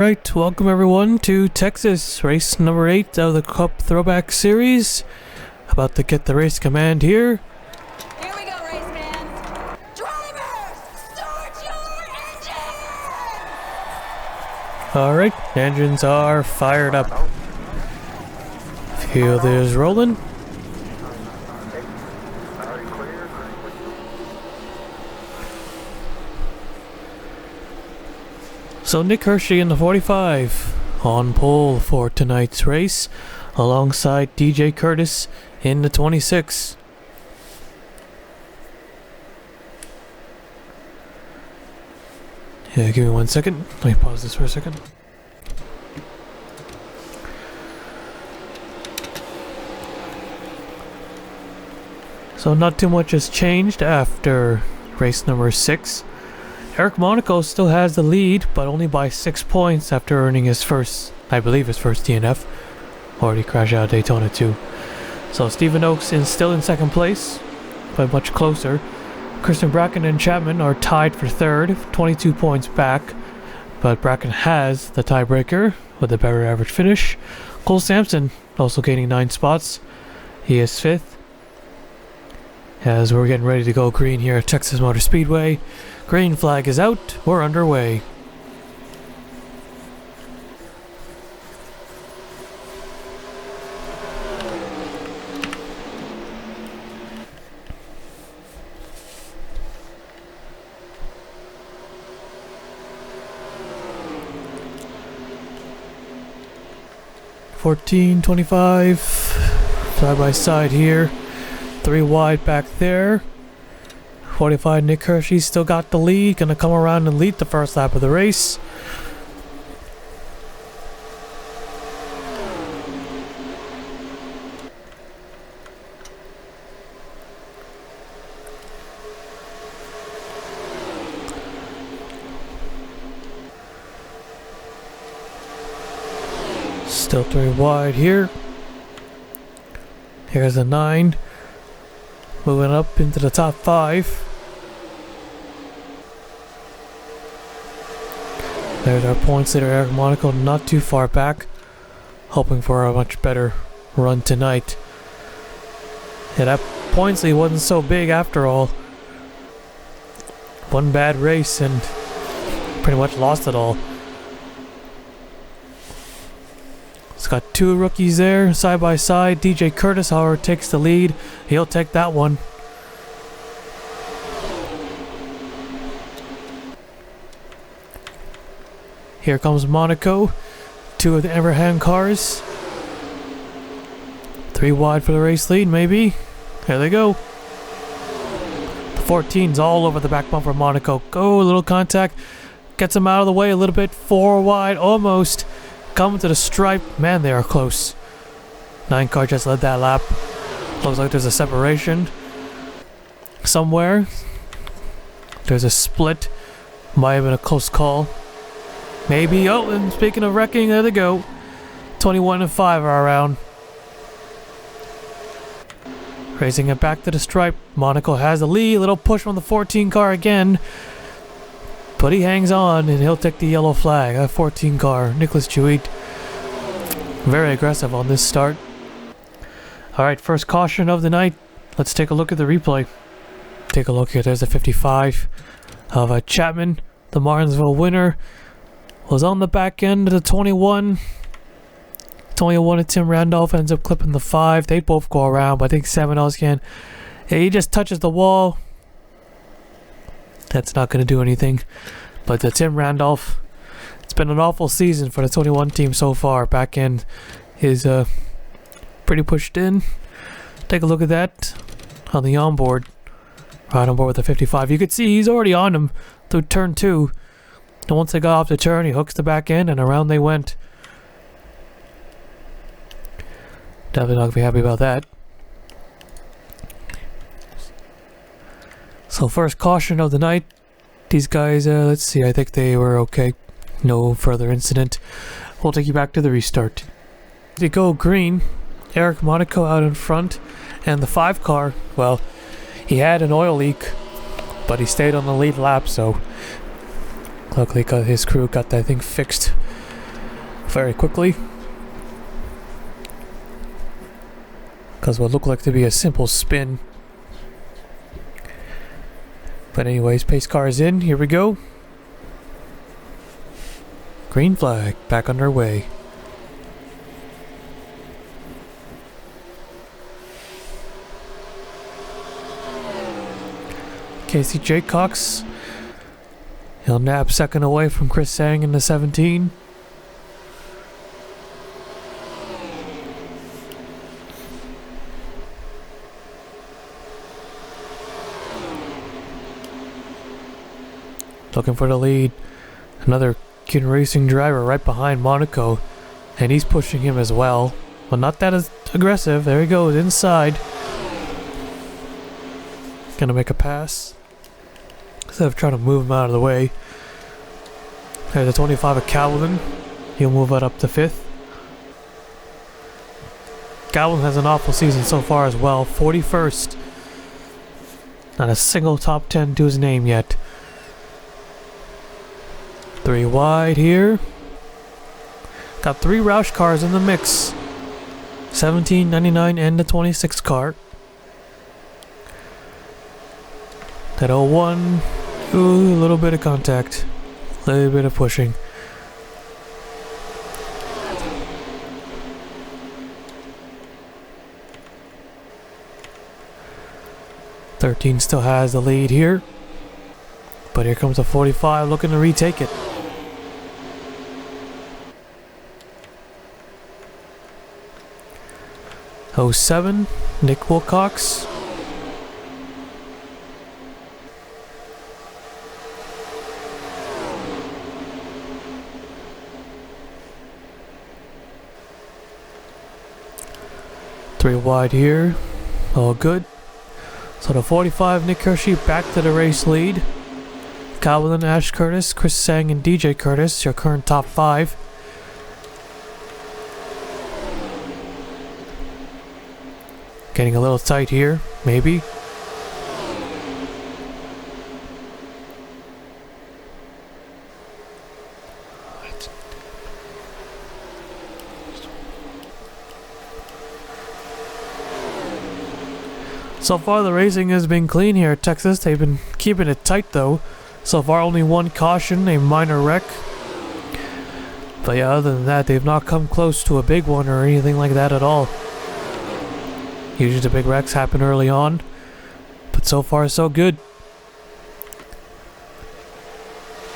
Right, welcome everyone to Texas, race number 8 of the Cup Throwback Series. About to get the race command here. Here we go, race fans. Drivers, start your engines! Alright, engines are fired up. Field is rolling. So Nick Hershey in the 45 on pole for tonight's race, alongside DJ Curtis in the 26. Yeah, give me 1 second. Let me pause this for a second. So not too much has changed after race number 6. Eric Monaco still has the lead, but only by 6 points after earning his first, I believe his first DNF. Already crashed out of Daytona too. So Stephen Oakes is still in second place, but much closer. Christian Bracken and Chapman are tied for third, 22 points back. But Bracken has the tiebreaker with a better average finish. Cole Sampson also gaining 9 spots. He is fifth. As we're getting ready to go green here at Texas Motor Speedway. Green flag is out. We're underway. $14.25 side by side here. 3 wide back there. 45 Nick Hershey still got the lead, gonna come around and lead the first lap of the race. Still 3 wide here. Here's a 9. Moving up into the top 5. There's our points leader, Eric Monaco, not too far back. Hoping for a much better run tonight. Yeah, that points lead wasn't so big after all. One bad race and pretty much lost it all. It's got 2 rookies there, side by side. DJ Curtis, however, takes the lead. He'll take that one. Here comes Monaco. 2 of the Everhand cars. 3 wide for the race lead, maybe. There they go. The 14's all over the back bumper of Monaco. Go, a little contact. Gets him out of the way a little bit. 4 wide, almost. Coming to the stripe. Man, they are close. 9 car just led that lap. Looks like there's a separation somewhere. There's a split. Might have been a close call. Maybe. Oh, and speaking of wrecking, there they go. 21 and 5 are around. Racing it back to the stripe. Monaco has the lead. Little push from the 14 car again. But he hangs on and he'll take the yellow flag. That 14 car, Nicholas Jewett, very aggressive on this start. Alright, first caution of the night. Let's take a look at the replay. Take a look here. There's a 55 of Chapman, the Martinsville winner. Was on the back end of the 21. 21 of Tim Randolph ends up clipping the 5. They both go around, but I think Samanos can. Yeah, he just touches the wall. That's not going to do anything. But the Tim Randolph, it's been an awful season for the 21 team so far. Back end is pretty pushed in. Take a look at that on the onboard. Right on board with the 55. You could see he's already on him through turn 2. And once they got off the turn, he hooks the back end and around they went. Definitely not going to be happy about that. So first caution of the night. These guys, let's see, I think they were okay. No further incident. We'll take you back to the restart. They go green. Eric Monaco out in front. And the 5 car, well, he had an oil leak, but he stayed on the lead lap, so luckily his crew got that thing fixed very quickly. Because what looked like to be a simple spin. But anyways, pace car is in. Here we go. Green flag, back underway. Casey Jaycox. He'll nab second away from Chris Sang in the 17. Looking for the lead. Another Kin Racing driver right behind Monaco. And he's pushing him as well. Well, not that as aggressive. There he goes, inside. Gonna make a pass. Instead of trying to move him out of the way. There's a 25 of Calvin. He'll move it up to 5th. Calvin has an awful season so far as well. 41st. Not a single top 10 to his name yet. 3 wide here. Got 3 Roush cars in the mix. 1799 and the 26 car. That 01. Ooh, a little bit of contact. A little bit of pushing. "13 still has the lead here. But here comes a 45 looking to retake it. '07, Nick Wilcox. Three wide here. All good. So the 45, Nick Hershey back to the race lead. Calvin, Ash Curtis, Chris Sang, and DJ Curtis, your current top 5. Getting a little tight here, maybe. So far the racing has been clean here at Texas. They've been keeping it tight though. So far only 1 caution, a minor wreck. But yeah, other than that, they've not come close to a big one or anything like that at all. Usually the big wrecks happen early on. But so far so good.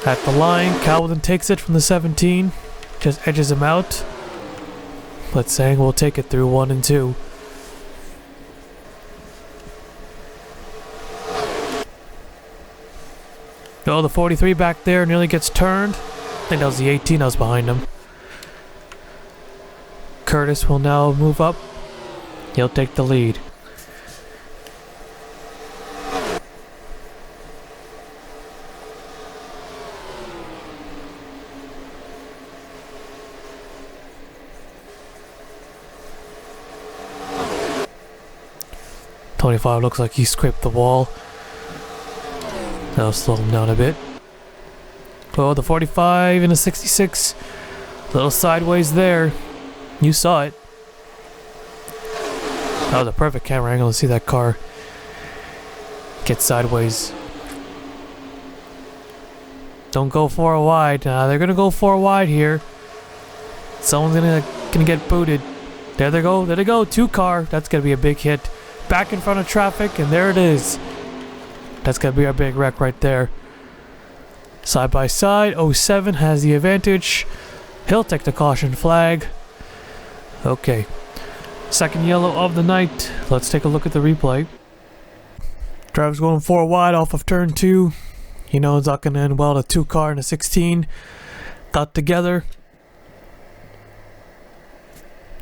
At the line, Calvin takes it from the 17. Just edges him out. But Sang will take it through 1 and 2. Oh, the 43 back there nearly gets turned. I think that was the 18 that was behind him. Curtis will now move up. He'll take the lead. '25 looks like he scraped the wall. That'll slow him down a bit. Oh, the 45 and a 66. A little sideways there. You saw it. That was a perfect camera angle to see that car get sideways. Don't go 4 wide. They're gonna go 4 wide here. Someone's gonna get booted. There they go. There they go. 2 car. That's gonna be a big hit. Back in front of traffic, and there it is. That's gonna be our big wreck right there. Side by side, 07 has the advantage. He'll take the caution flag. Okay. Second yellow of the night. Let's take a look at the replay. Driver's going 4 wide off of turn 2. You know it's not gonna end well. The 2 car and a 16 got together.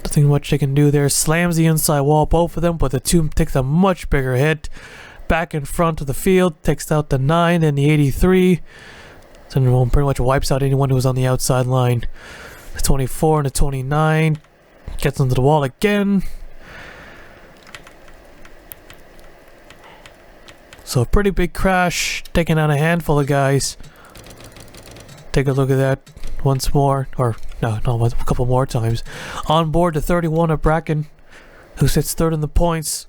Nothing much they can do there. Slams the inside wall, both of them, but the 2 takes a much bigger hit. Back in front of the field, takes out the 9 and the 83. So pretty much wipes out anyone who was on the outside line. The 24 and the 29 gets into the wall again. So a pretty big crash, taking out a handful of guys. Take a look at that once more, or no, a couple more times. On board the 31 of Bracken, who sits third in the points.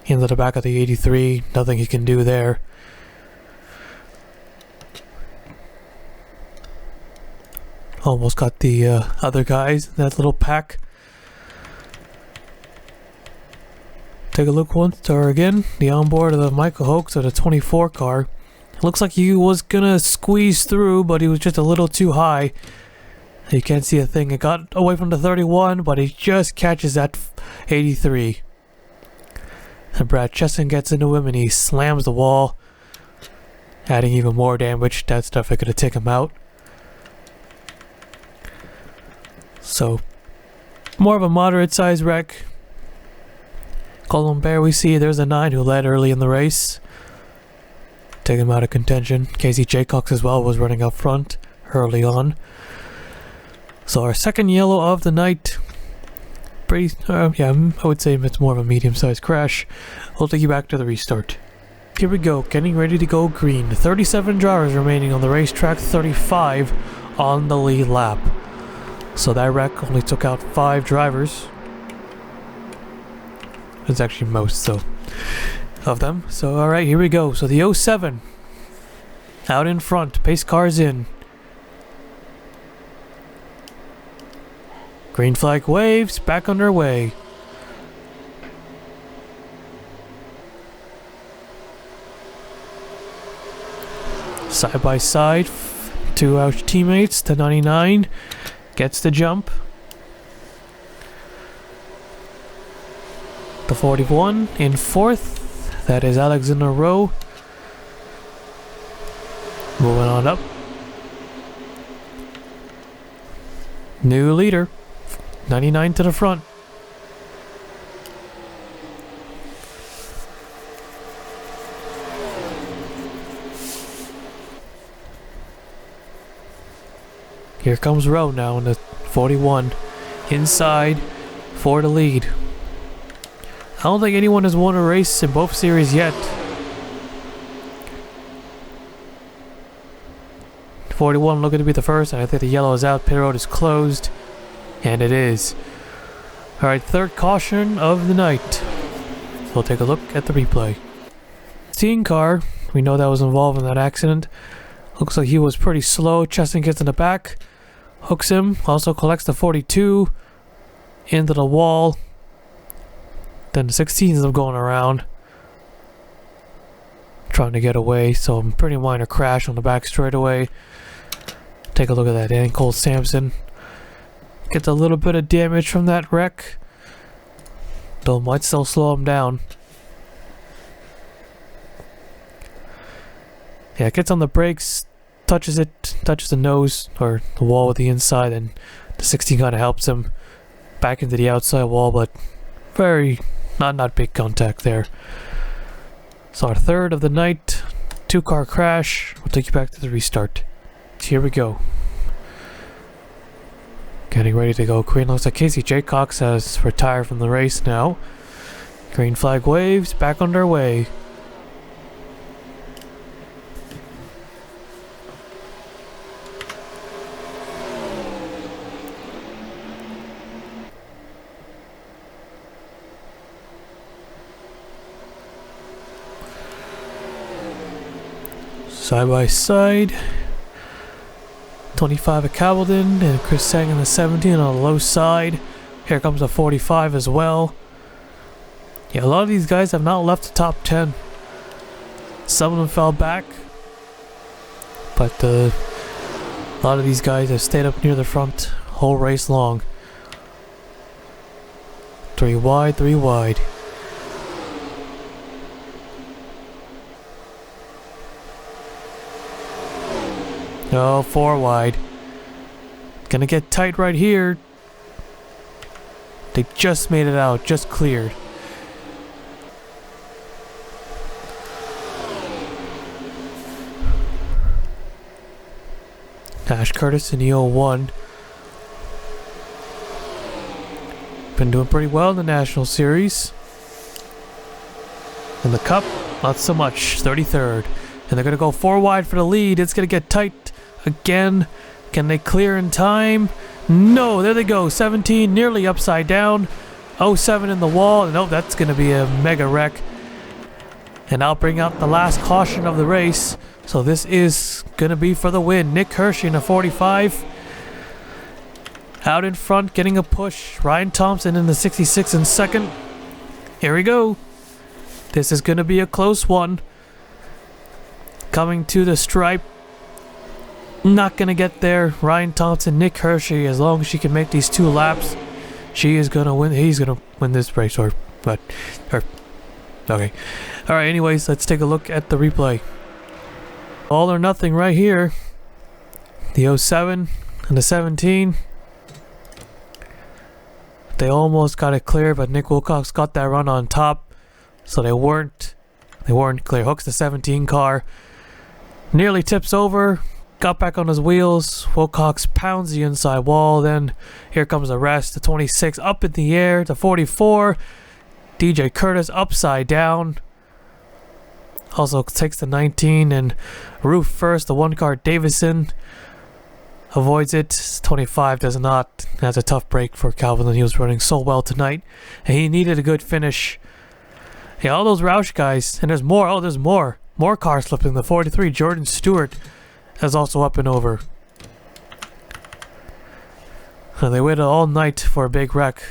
Into the back of the 83, nothing he can do there. Almost got the other guys in that little pack. Take a look once or again. The onboard of the Michael Hoax of the 24 car. It looks like he was gonna squeeze through, but he was just a little too high. You can't see a thing. It got away from the 31, but he just catches that 83. And Brad Chesson gets into him and he slams the wall, adding even more damage. That stuff that could have taken him out. So, more of a moderate size wreck. Colin we see there's a 9 who led early in the race. Take him out of contention. Casey Jaycox as well was running up front early on. So our second yellow of the night. Pretty, yeah, I would say it's more of a medium-sized crash. We'll take you back to the restart. Here we go, getting ready to go green. 37 drivers remaining on the racetrack, 35 on the lead lap. So that wreck only took out 5 drivers. It's actually most, so, of them. So, alright, here we go. So the 07 out in front, pace cars in. Green flag waves, back underway. Side by side, 2 out teammates. The 99 gets the jump. The 41 in 4th. That is Alexander Rowe. Moving on up. New leader. 99 to the front. Here comes Rowe now in the 41. Inside for the lead. I don't think anyone has won a race in both series yet. 41 looking to be the first, and I think the yellow is out. Pit road is closed. And it is. Alright, third caution of the night. We'll take a look at the replay. 16 car, we know that was involved in that accident. Looks like he was pretty slow. Cheston gets in the back. Hooks him. Also collects the 42. Into the wall. Then the 16s ends up going around. Trying to get away. So a pretty minor crash on the back straightaway. Take a look at that. Dan Cole Sampson. Gets a little bit of damage from that wreck. Though might still slow him down. Yeah, gets on the brakes, touches the nose or the wall with the inside, and the 16 kind of helps him back into the outside wall, but very not big contact there. So our third of the night, 2-car crash. We'll take you back to the restart. Here we go. Getting ready to go green. Looks like Casey Jaycox has retired from the race now. Green flag waves, back underway. Side by side. 25 at Cabaldon and Chris Sang in the 17 on the low side. Here comes the 45 as well. Yeah, a lot of these guys have not left the top 10. Some of them fell back, but a lot of these guys have stayed up near the front whole race long. 3 wide, 3 wide. No, 4 wide. Gonna get tight right here. They just made it out, just cleared. Ash Curtis in the 01. Been doing pretty well in the National Series. In the Cup, not so much. 33rd. And they're going to go 4 wide for the lead. It's going to get tight again. Can they clear in time? No, there they go. 17 nearly upside down. 07 in the wall. No, that's going to be a mega wreck. And I'll bring out the last caution of the race. So this is going to be for the win. Nick Hershey in a 45. Out in front, getting a push. Ryan Thompson in the 66 in second. Here we go. This is going to be a close one. Coming to the stripe. Not going to get there. Ryan Thompson, Nick Hershey, as long as she can make these 2 laps, she is going to win. He's going to win this race. Okay. Alright, anyways, let's take a look at the replay. All or nothing right here. The 07 and the 17. They almost got it clear, but Nick Wilcox got that run on top. So they weren't clear. Hooks the 17 car. Nearly tips over. Got back on his wheels. Wilcox pounds the inside wall. Then here comes the rest. The 26 up in the air. The 44. DJ Curtis upside down. Also takes the 19 and roof first. The 1 car Davison avoids it. 25 does not. That's a tough break for Calvin, and he was running so well tonight. And he needed a good finish. Yeah, all those Roush guys. And there's more. Oh, there's more. More cars slipping. The 43 Jordan Stewart is also up and over. And they waited all night for a big wreck.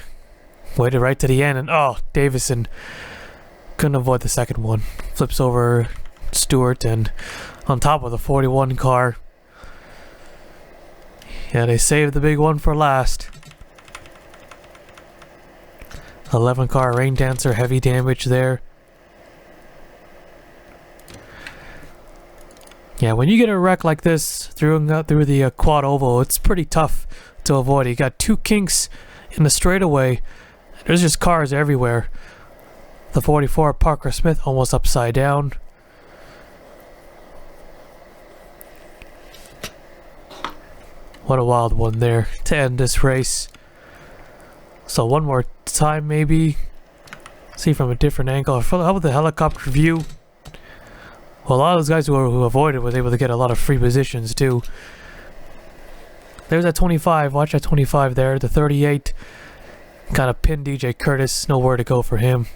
Waited right to the end, and oh, Davison couldn't avoid the second one. Flips over Stewart and on top of the 41 car. Yeah, they saved the big one for last. 11 car Rain Dancer, heavy damage there. Yeah, when you get a wreck like this through the quad oval, it's pretty tough to avoid. You got 2 kinks in the straightaway. There's just cars everywhere. The 44 Parker Smith almost upside down. What a wild one there to end this race. So one more time maybe. See from a different angle. How about the helicopter view? Well, a lot of those guys who avoided was able to get a lot of free positions too. There's that 25. Watch that 25 there. The 38 kind of pinned DJ Curtis. Nowhere to go for him.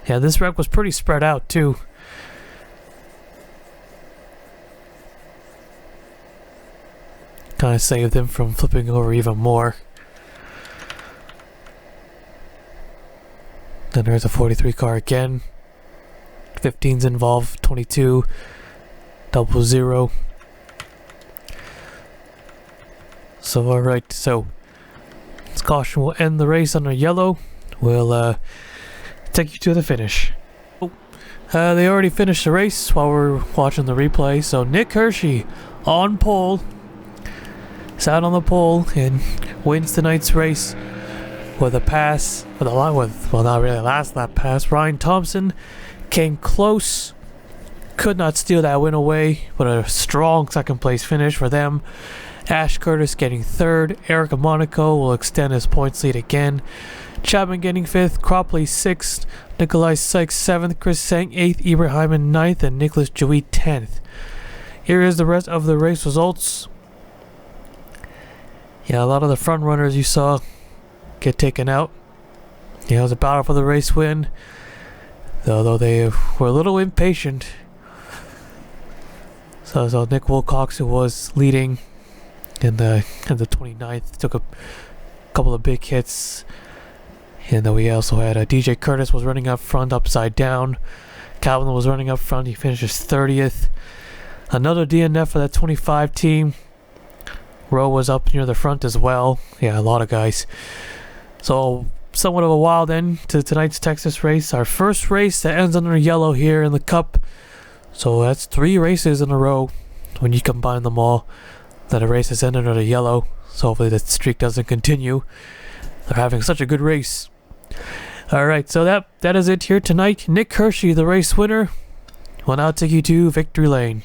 Yeah, this wreck was pretty spread out too. Kind of saved them from flipping over even more. Then there's a 43 car again. 15's involved, 22, 00. So alright, so this caution will end the race under yellow. We'll take you to the finish. They already finished the race while we're watching the replay. So Nick Hershey on pole, sat on the pole and wins tonight's race with a pass, well, not really a last lap pass. Ryan Thompson came close, could not steal that win away, but a strong second place finish for them. Ash Curtis getting 3rd, Eric Monaco will extend his points lead again. Chapman getting 5th, Cropley 6th, Nikolai Sykes 7th, Chris Sang 8th, Ibrahim 9th, and Nicholas Joey 10th. Here is the rest of the race results. Yeah, a lot of the front runners you saw get taken out. Yeah, it was a battle for the race win, although they were a little impatient. So Nick Wilcox, who was leading in the 29th, took a couple of big hits. And then we also had DJ Curtis was running up front upside down. Calvin was running up front. He finishes 30th. Another DNF for that 25 team. Rowe was up near the front as well. Yeah, a lot of guys. So somewhat of a wild end to tonight's Texas race. Our first race that ends under yellow here in the Cup. So that's 3 races in a row when you combine them all that a race has ended under yellow. So hopefully that streak doesn't continue. They're having such a good race. Alright, so that is it here tonight. Nick Hershey, the race winner, will now take you to victory lane.